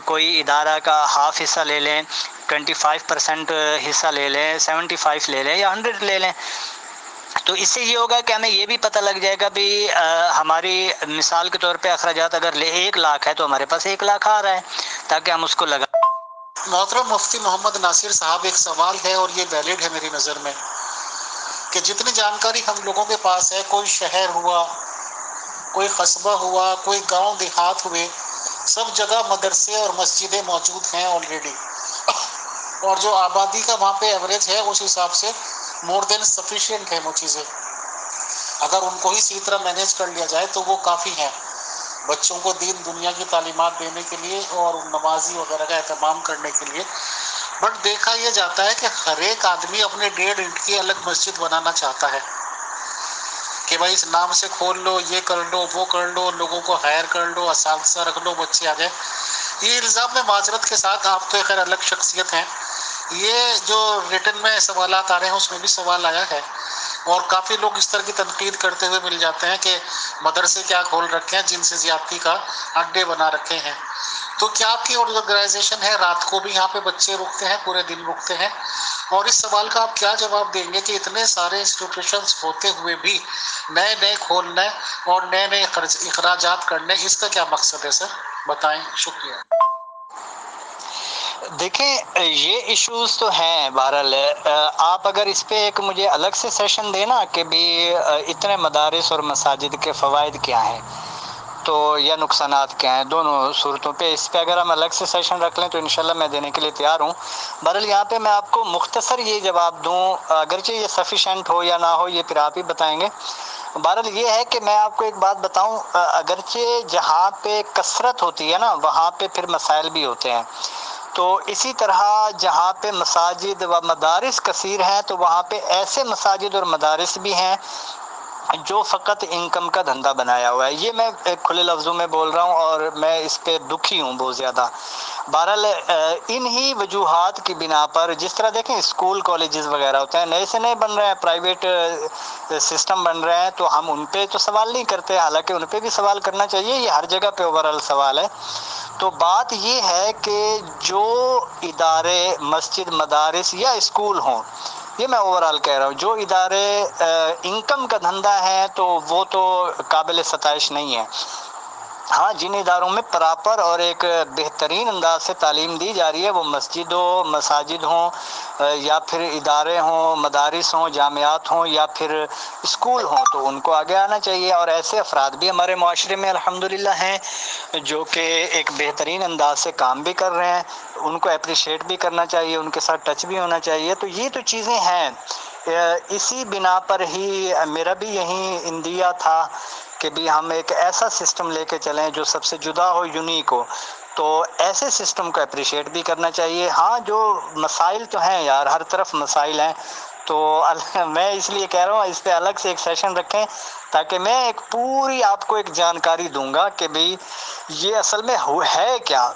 کوئی ادارہ کا ہاف حصہ لے لیں، 25% حصہ لے لیں، 75 لے لیں یا 100 لے لیں، تو اس سے یہ ہوگا کہ ہمیں یہ بھی پتہ لگ جائے گا بھی ہماری مثال کے طور پہ اخراجات اگر 1 لاکھ ہے تو ہمارے پاس 1 لاکھ آ رہا ہے، تاکہ ہم اس کو لگا. محترم مفتی محمد ناصر صاحب، ایک سوال ہے اور یہ ویلڈ ہے میری نظر میں، کہ جتنی جانکاری ہم لوگوں کے پاس ہے، کوئی شہر ہوا، کوئی قصبہ ہوا، کوئی گاؤں دیہات ہوئے، سب جگہ مدرسے اور مسجدیں موجود ہیں آلریڈی، اور جو آبادی کا وہاں پہ ایوریج ہے اس حساب سے مور دین سفیشینٹ ہے وہ چیزیں. اگر ان کو ہی صحیح طرح مینیج کر لیا جائے تو وہ کافی ہیں بچوں کو دین دنیا کی تعلیمات دینے کے لیے اور نمازی وغیرہ کا اہتمام کرنے کے لیے. بٹ دیکھا یہ جاتا ہے کہ ہر ایک آدمی اپنے 1.5 اینٹ کی الگ مسجد بنانا چاہتا ہے کہ بھائی اس نام سے کھول لو، یہ کر لو، وہ کر لو، لوگوں کو ہائر کر لو، اساتذہ رکھ لو، بچے آ جائیں. یہ الزام میں معذرت کے ساتھ، آپ تو خیر الگ شخصیت ہیں، یہ جو ریٹن میں سوالات آ رہے ہیں اس میں بھی سوال آیا ہے، اور کافی لوگ اس طرح کی تنقید کرتے ہوئے مل جاتے ہیں کہ مدرسے کیا کھول رکھے ہیں، جن سے زیادتی کا اڈے بنا رکھے ہیں. تو کیا آپ کی آرگنائزیشن ہے رات کو بھی یہاں پہ بچے رکتے ہیں، پورے دن رکتے ہیں؟ اور اس سوال کا آپ کیا جواب دیں گے کہ اتنے سارے انسٹیٹیوشنز ہوتے ہوئے بھی نئے کھولنا اور نئے اخراجات کرنے، اس کا کیا مقصد ہے سر؟ بتائیں. شکریہ. دیکھیں یہ ایشوز تو ہیں بہرحال. آپ اگر اس پہ ایک مجھے الگ سے سیشن دینا کہ بھی اتنے مدارس اور مساجد کے فوائد کیا ہیں تو یا نقصانات کیا ہیں، دونوں صورتوں پہ اس پہ اگر ہم الگ سے سیشن رکھ لیں تو انشاءاللہ میں دینے کے لیے تیار ہوں. بہرحال یہاں پہ میں آپ کو مختصر یہ جواب دوں، اگرچہ یہ سفیشینٹ ہو یا نہ ہو یہ پھر آپ ہی بتائیں گے. بہرحال یہ ہے کہ میں آپ کو ایک بات بتاؤں، اگرچہ جہاں پہ کثرت ہوتی ہے نا وہاں پہ پھر مسائل بھی ہوتے ہیں. تو اسی طرح جہاں پہ مساجد و مدارس کثیر ہیں تو وہاں پہ ایسے مساجد اور مدارس بھی ہیں جو فقط انکم کا دھندا بنایا ہوا ہے. یہ میں کھلے لفظوں میں بول رہا ہوں اور میں اس پہ دکھی ہوں بہت زیادہ. بہرحال انہی وجوہات کی بنا پر، جس طرح دیکھیں اسکول کالجز وغیرہ ہوتے ہیں نئے سے نئے بن رہے ہیں، پرائیویٹ سسٹم بن رہے ہیں، تو ہم ان پہ تو سوال نہیں کرتے، حالانکہ ان پہ بھی سوال کرنا چاہیے، یہ ہر جگہ پہ اوورال سوال ہے. تو بات یہ ہے کہ جو ادارے مسجد، مدارس یا اسکول ہوں، یہ میں اوورال کہہ رہا ہوں، جو ادارے انکم کا دھندا ہے تو وہ تو قابل ستائش نہیں ہے. ہاں، جن اداروں میں پراپر اور ایک بہترین انداز سے تعلیم دی جا رہی ہے، وہ مسجد ہو، مساجد ہوں، یا پھر ادارے ہوں، مدارس ہوں، جامعات ہوں، یا پھر اسکول ہوں، تو ان کو آگے آنا چاہیے. اور ایسے افراد بھی ہمارے معاشرے میں الحمدللہ ہیں جو کہ ایک بہترین انداز سے کام بھی کر رہے ہیں، ان کو اپریشیٹ بھی کرنا چاہیے، ان کے ساتھ ٹچ بھی ہونا چاہیے. تو یہ تو چیزیں ہیں. اسی بنا پر ہی میرا بھی یہی اندیہ تھا کہ بھی ہم ایک ایسا سسٹم لے کے چلیں جو سب سے جدا ہو، یونیک ہو. تو ایسے سسٹم کو اپریشیٹ بھی کرنا چاہیے. ہاں، جو مسائل تو ہیں یار، ہر طرف مسائل ہیں، تو میں اس لیے کہہ رہا ہوں اس پہ الگ سے ایک سیشن رکھیں تاکہ میں ایک پوری آپ کو ایک جانکاری دوں گا کہ بھئی یہ اصل میں ہے کیا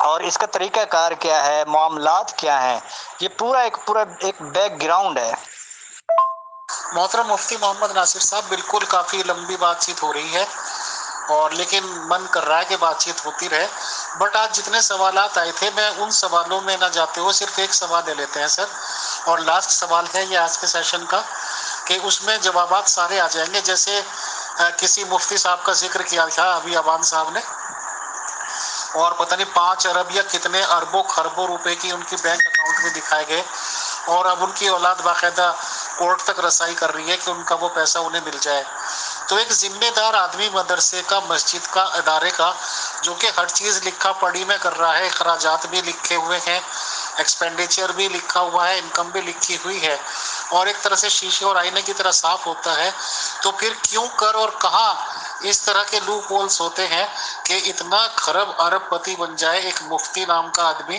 اور اس کا طریقہ کار کیا ہے، معاملات کیا ہیں. یہ پورا ایک بیک گراؤنڈ ہے. محترم مفتی محمد ناصر صاحب، بالکل کافی لمبی بات چیت ہو رہی ہے اور لیکن من کر رہا ہے کہ بات چیت ہوتی رہے. بٹ آج جتنے سوالات آئے تھے میں ان سوالوں میں نہ جاتے ہوئے صرف ایک سوال لے لیتے ہیں سر، اور لاسٹ سوال ہے یہ آج کے سیشن کا، کہ اس میں جوابات سارے آ جائیں گے. جیسے کسی مفتی صاحب کا ذکر کیا تھا ابھی ابان صاحب نے، اور پتہ نہیں 5 ارب یا کتنے اربوں خربوں روپے کی ان کی بینک اکاؤنٹ میں دکھائے گئے، اور اب ان کی اولاد باقاعدہ کورٹ تک رسائی کر رہی ہے کہ ان کا وہ پیسہ انہیں مل جائے. تو ایک ذمہ دار آدمی مدرسے کا، مسجد کا، ادارے کا، جو کہ ہر چیز لکھا پڑھی میں کر رہا ہے، اخراجات بھی لکھے ہوئے ہیں، ایکسپینڈیچر بھی لکھا ہوا ہے، انکم بھی لکھی ہوئی ہے، اور ایک طرح سے شیشے اور آئینے کی طرح صاف ہوتا ہے، تو پھر کیوں کر اور کہاں اس طرح کے لوپ ہولز ہوتے ہیں کہ اتنا خرب ارب پتی بن جائے ایک مفتی نام کا آدمی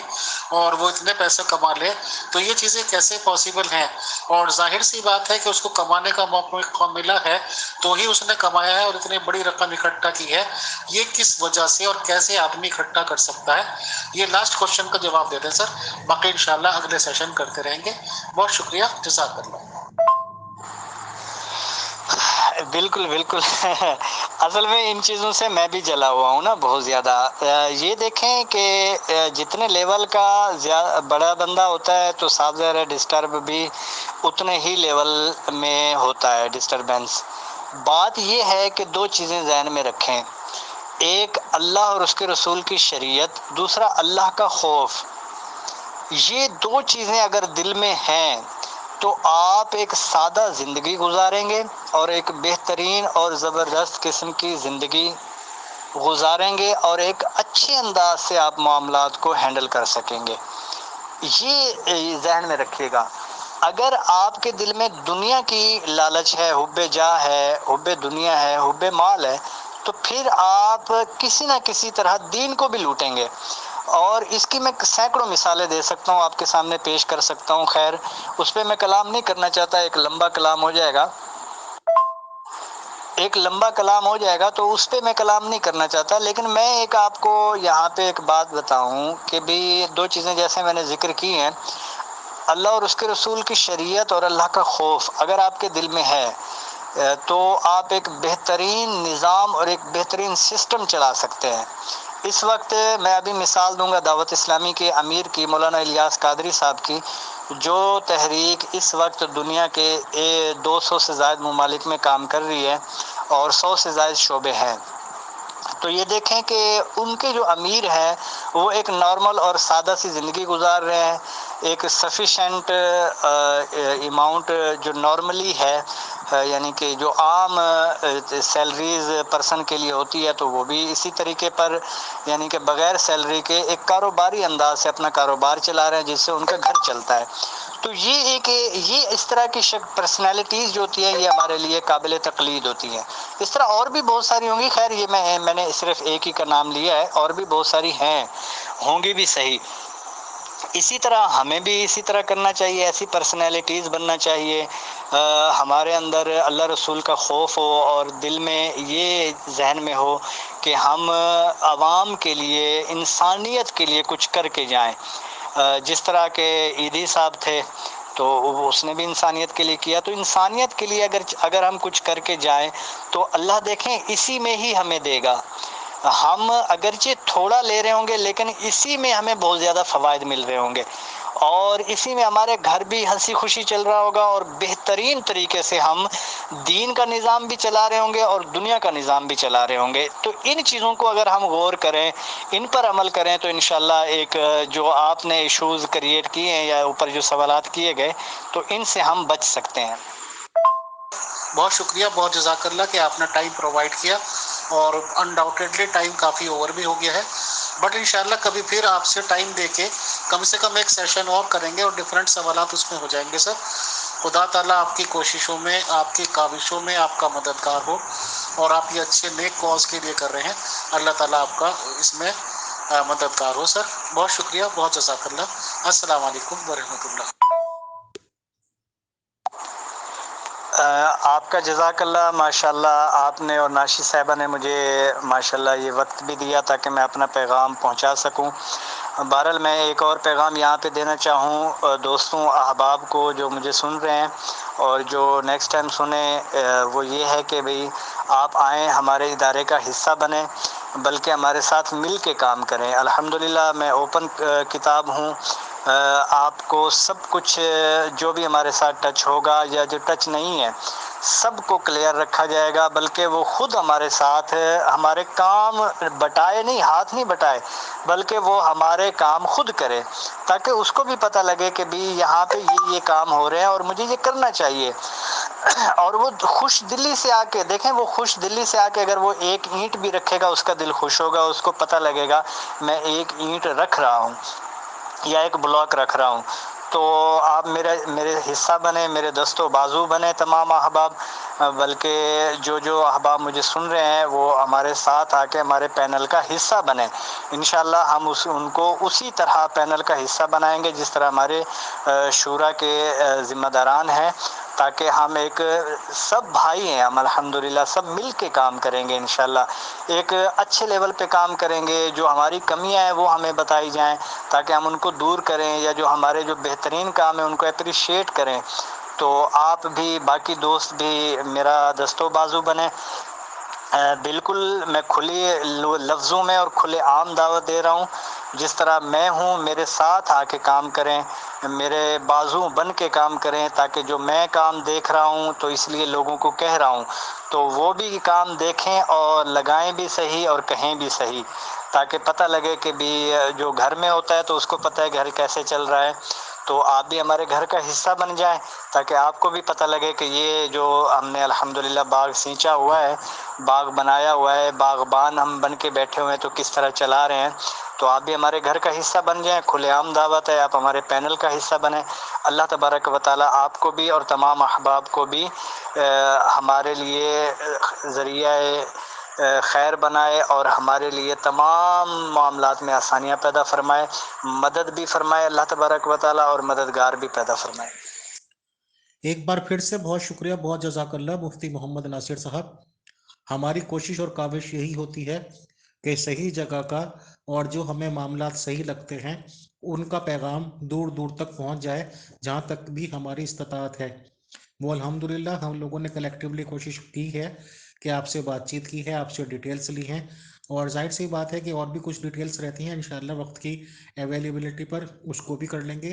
اور وہ اتنے پیسے کما لے؟ تو یہ چیزیں کیسے پاسبل ہیں؟ اور ظاہر سی بات ہے کہ اس کو کمانے کا موقع ملا ہے تو ہی اس نے کمایا ہے اور اتنی بڑی رقم اکٹھا کی ہے. یہ کس وجہ سے اور کیسے آدمی اکٹھا کر سکتا ہے؟ یہ لاسٹ کوشچن کا جواب دیتے ہیں سر، باقی انشاءاللہ اگلے سیشن کرتے رہیں گے. بہت شکریہ، جزاک اللہ. بالکل بالکل اصل میں ان چیزوں سے میں بھی جلا ہوا ہوں نا بہت زیادہ. یہ دیکھیں کہ جتنے لیول کا بڑا بندہ ہوتا ہے تو صاف ظاہر ہے ڈسٹرب بھی اتنے ہی لیول میں ہوتا ہے ڈسٹربنس. بات یہ ہے کہ 2 چیزیں ذہن میں رکھیں، ایک اللہ اور اس کے رسول کی شریعت، دوسرا اللہ کا خوف. یہ 2 چیزیں اگر دل میں ہیں تو آپ ایک سادہ زندگی گزاریں گے اور ایک بہترین اور زبردست قسم کی زندگی گزاریں گے، اور ایک اچھے انداز سے آپ معاملات کو ہینڈل کر سکیں گے. یہ ذہن میں رکھیے گا. اگر آپ کے دل میں دنیا کی لالچ ہے، حب جاہ ہے، حب دنیا ہے، حب مال ہے، تو پھر آپ کسی نہ کسی طرح دین کو بھی لوٹیں گے. اور اس کی میں سینکڑوں مثالیں دے سکتا ہوں، آپ کے سامنے پیش کر سکتا ہوں. خیر اس پہ میں کلام نہیں کرنا چاہتا، ایک لمبا کلام ہو جائے گا تو اس پہ میں کلام نہیں کرنا چاہتا. لیکن میں ایک آپ کو یہاں پہ ایک بات بتاؤں کہ بھی 2 چیزیں جیسے میں نے ذکر کی ہیں، اللہ اور اس کے رسول کی شریعت اور اللہ کا خوف اگر آپ کے دل میں ہے تو آپ ایک بہترین نظام اور ایک بہترین سسٹم چلا سکتے ہیں. اس وقت میں ابھی مثال دوں گا دعوت اسلامی کے امیر کی، مولانا الیاس قادری صاحب کی، جو تحریک اس وقت دنیا کے 200 سے زائد ممالک میں کام کر رہی ہے اور 100 سے زائد شعبے ہیں. تو یہ دیکھیں کہ ان کے جو امیر ہیں وہ ایک نارمل اور سادہ سی زندگی گزار رہے ہیں، ایک سفیشینٹ اماؤنٹ جو نارملی ہے یعنی کہ جو عام سیلریز پرسن کے لیے ہوتی ہے تو وہ بھی اسی طریقے پر یعنی کہ بغیر سیلری کے ایک کاروباری انداز سے اپنا کاروبار چلا رہے ہیں جس سے ان کا گھر چلتا ہے. تو یہ اس طرح کی پرسنالٹیز جو ہوتی ہیں یہ ہمارے لیے قابل تقلید ہوتی ہیں. اس طرح اور بھی بہت ساری ہوں گی، خیر یہ میں نے صرف ایک ہی کا نام لیا ہے، اور بھی بہت ساری ہیں، ہوں گی بھی صحیح. اسی طرح ہمیں بھی اسی طرح کرنا چاہیے، ایسی پرسنالٹیز بننا چاہیے. ہمارے اندر اللہ رسول کا خوف ہو اور دل میں یہ ذہن میں ہو کہ ہم عوام کے لیے، انسانیت کے لیے کچھ کر کے جائیں. جس طرح کے عیدی صاحب تھے تو اس نے بھی انسانیت کے لیے کیا، تو انسانیت کے لیے اگر ہم کچھ کر کے جائیں تو اللہ دیکھیں اسی میں ہی ہمیں دے گا. ہم اگرچہ تھوڑا لے رہے ہوں گے لیکن اسی میں ہمیں بہت زیادہ فوائد مل رہے ہوں گے، اور اسی میں ہمارے گھر بھی ہنسی خوشی چل رہا ہوگا، اور بہترین طریقے سے ہم دین کا نظام بھی چلا رہے ہوں گے اور دنیا کا نظام بھی چلا رہے ہوں گے. تو ان چیزوں کو اگر ہم غور کریں، ان پر عمل کریں تو انشاءاللہ ایک جو آپ نے ایشوز کریٹ کیے ہیں یا اوپر جو سوالات کیے گئے تو ان سے ہم بچ سکتے ہیں. بہت شکریہ، بہت جزاک اللہ کہ آپ نے ٹائم پرووائڈ کیا، اور انڈاؤٹیڈلی ٹائم کافی اوور بھی ہو گیا ہے، بٹ انشاءاللہ کبھی پھر آپ سے ٹائم دے کے کم سے کم ایک سیشن اور کریں گے اور ڈیفرنٹ سوالات اس میں ہو جائیں گے. سر خدا تعالیٰ آپ کی کوششوں میں، آپ کی کاوشوں میں آپ کا مددگار ہو، اور آپ یہ اچھے نیک کاز کے لیے کر رہے ہیں، اللہ تعالیٰ آپ کا اس میں مددگار ہو. سر بہت شکریہ، بہت جزاک اللہ. السلام علیکم ورحمۃ اللہ. آپ کا جزاک اللہ. ماشاءاللہ آپ نے اور ناشی صاحبہ نے مجھے ماشاءاللہ یہ وقت بھی دیا تاکہ میں اپنا پیغام پہنچا سکوں. بہرحال میں ایک اور پیغام یہاں پہ دینا چاہوں دوستوں احباب کو جو مجھے سن رہے ہیں اور جو نیکسٹ ٹائم سنیں، وہ یہ ہے کہ بھئی آپ آئیں، ہمارے ادارے کا حصہ بنیں، بلکہ ہمارے ساتھ مل کے کام کریں. الحمدللہ میں اوپن کتاب ہوں. آپ کو سب کچھ جو بھی ہمارے ساتھ ٹچ ہوگا یا جو ٹچ نہیں ہے سب کو کلیئر رکھا جائے گا، بلکہ وہ خود ہمارے ساتھ ہمارے کام بٹائے نہیں، ہاتھ نہیں بٹائے، بلکہ وہ ہمارے کام خود کرے تاکہ اس کو بھی پتہ لگے کہ بھی یہاں پہ یہ کام ہو رہے ہیں اور مجھے یہ کرنا چاہیے. اور وہ خوش دلی سے آ کے دیکھیں، وہ خوش دلی سے آ کے اگر وہ ایک اینٹ بھی رکھے گا اس کا دل خوش ہوگا، اس کو پتہ لگے گا میں ایک اینٹ رکھ رہا ہوں یا ایک بلاک رکھ رہا ہوں. تو آپ میرے حصہ بنے، میرے دست و بازو بنے تمام احباب، بلکہ جو احباب مجھے سن رہے ہیں وہ ہمارے ساتھ آ کے ہمارے پینل کا حصہ بنے. انشاءاللہ ہم ان کو اسی طرح پینل کا حصہ بنائیں گے جس طرح ہمارے شورا کے ذمہ داران ہیں، تاکہ ہم ایک سب بھائی ہیں، ہم الحمدللہ سب مل کے کام کریں گے. انشاءاللہ ایک اچھے لیول پہ کام کریں گے. جو ہماری کمیاں ہیں وہ ہمیں بتائی جائیں تاکہ ہم ان کو دور کریں، یا جو ہمارے جو بہترین کام ہیں ان کو اپریشیٹ کریں. تو آپ بھی، باقی دوست بھی میرا دست و بازو بنے. بالکل میں کھلی لفظوں میں اور کھلے عام دعوت دے رہا ہوں، جس طرح میں ہوں میرے ساتھ آ کے کام کریں، میرے بازو بن کے کام کریں، تاکہ جو میں کام دیکھ رہا ہوں تو اس لیے لوگوں کو کہہ رہا ہوں تو وہ بھی کام دیکھیں اور لگائیں بھی صحیح اور کہیں بھی صحیح، تاکہ پتہ لگے کہ بھی جو گھر میں ہوتا ہے تو اس کو پتہ ہے گھر کیسے چل رہا ہے. تو آپ بھی ہمارے گھر کا حصہ بن جائیں تاکہ آپ کو بھی پتہ لگے کہ یہ جو ہم نے الحمدللہ باغ سینچا ہوا ہے، باغ بنایا ہوا ہے، باغبان ہم بن کے بیٹھے ہوئے ہیں تو کس طرح چلا رہے ہیں. تو آپ بھی ہمارے گھر کا حصہ بن جائیں. کھلے عام دعوت ہے، آپ ہمارے پینل کا حصہ بنیں. اللہ تبارک و تعالی آپ کو بھی اور تمام احباب کو بھی ہمارے لیے ذریعہ خیر بنائے اور ہمارے لیے تمام معاملات میں آسانیاں پیدا فرمائے، مدد بھی فرمائے اللہ تبارک و تعالی، اور مددگار بھی پیدا فرمائے. ایک بار پھر سے بہت شکریہ، بہت جزاک اللہ مفتی محمد ناصر صاحب. ہماری کوشش اور کاوش یہی ہوتی ہے کہ صحیح جگہ کا اور جو ہمیں معاملات صحیح لگتے ہیں ان کا پیغام دور دور تک پہنچ جائے، جہاں تک بھی ہماری استطاعت ہے. وہ الحمدللہ ہم لوگوں نے کلیکٹیولی کوشش کی ہے کہ آپ سے بات چیت کی ہے، آپ سے ڈیٹیلز لی ہیں، اور ظاہر سی بات ہے کہ اور بھی کچھ ڈیٹیلز رہتی ہیں انشاءاللہ وقت کی اویلیبلٹی پر اس کو بھی کر لیں گے.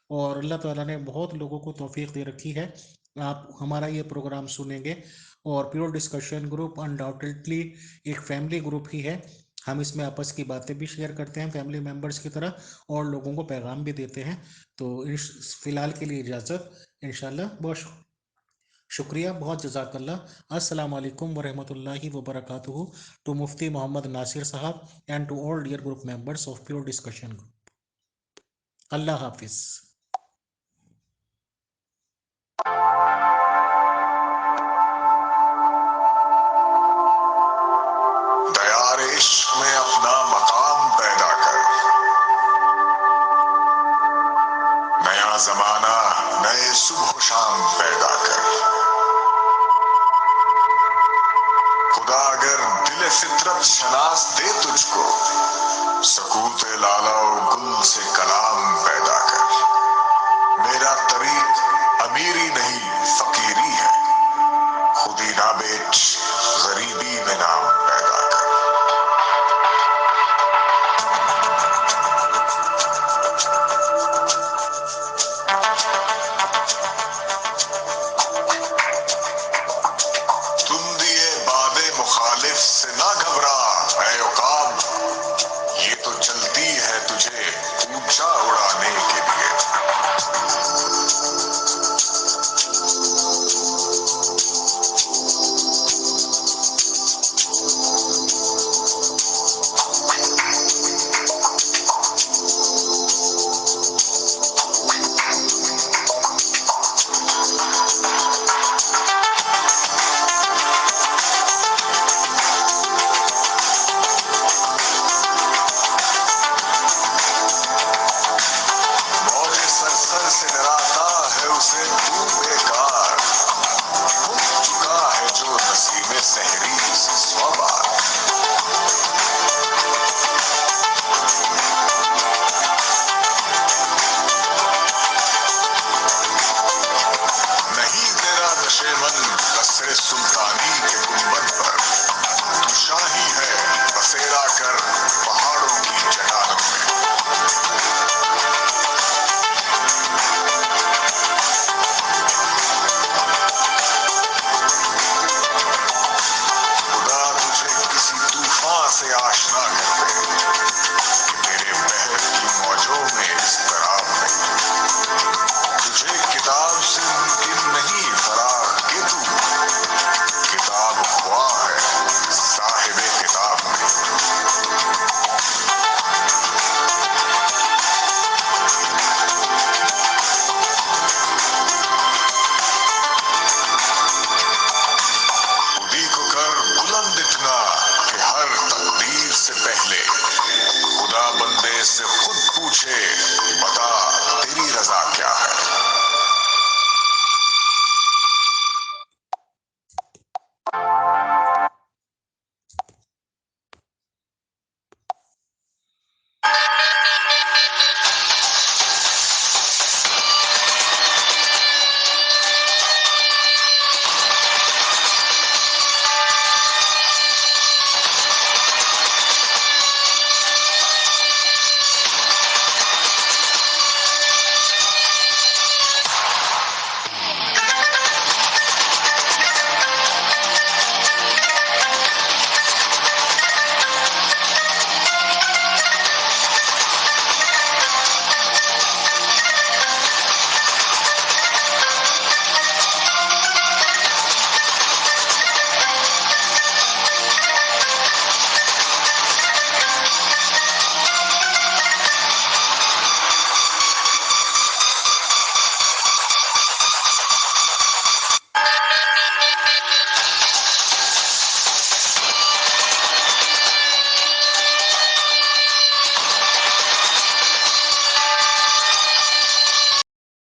اور اللہ تعالیٰ نے بہت لوگوں کو توفیق دے رکھی ہے، آپ ہمارا یہ پروگرام سنیں گے. اور پیور ڈسکشن گروپ انڈاؤٹیڈلی ایک فیملی گروپ ہی ہے. ہم اس میں آپس کی باتیں بھی شیئر کرتے ہیں فیملی ممبرز کی طرح، اور لوگوں کو پیغام بھی دیتے ہیں. تو فی الحال کے لیے اجازت، انشاءاللہ. بہت شکریہ، بہت جزاک اللہ. السلام علیکم ورحمۃ اللہ وبرکاتہ to Mufti Muhammad Nasir Sahab and to all dear group members of pure discussion group. اللہ حافظ. دیار عشق میں اپنا مقام پیدا کر، نیا زمانہ نئے صبح و شام پیدا کر. خدا اگر دل فطرت شناس دے تجھ کو، سکوت لالا و گل سے کلام پیدا کر.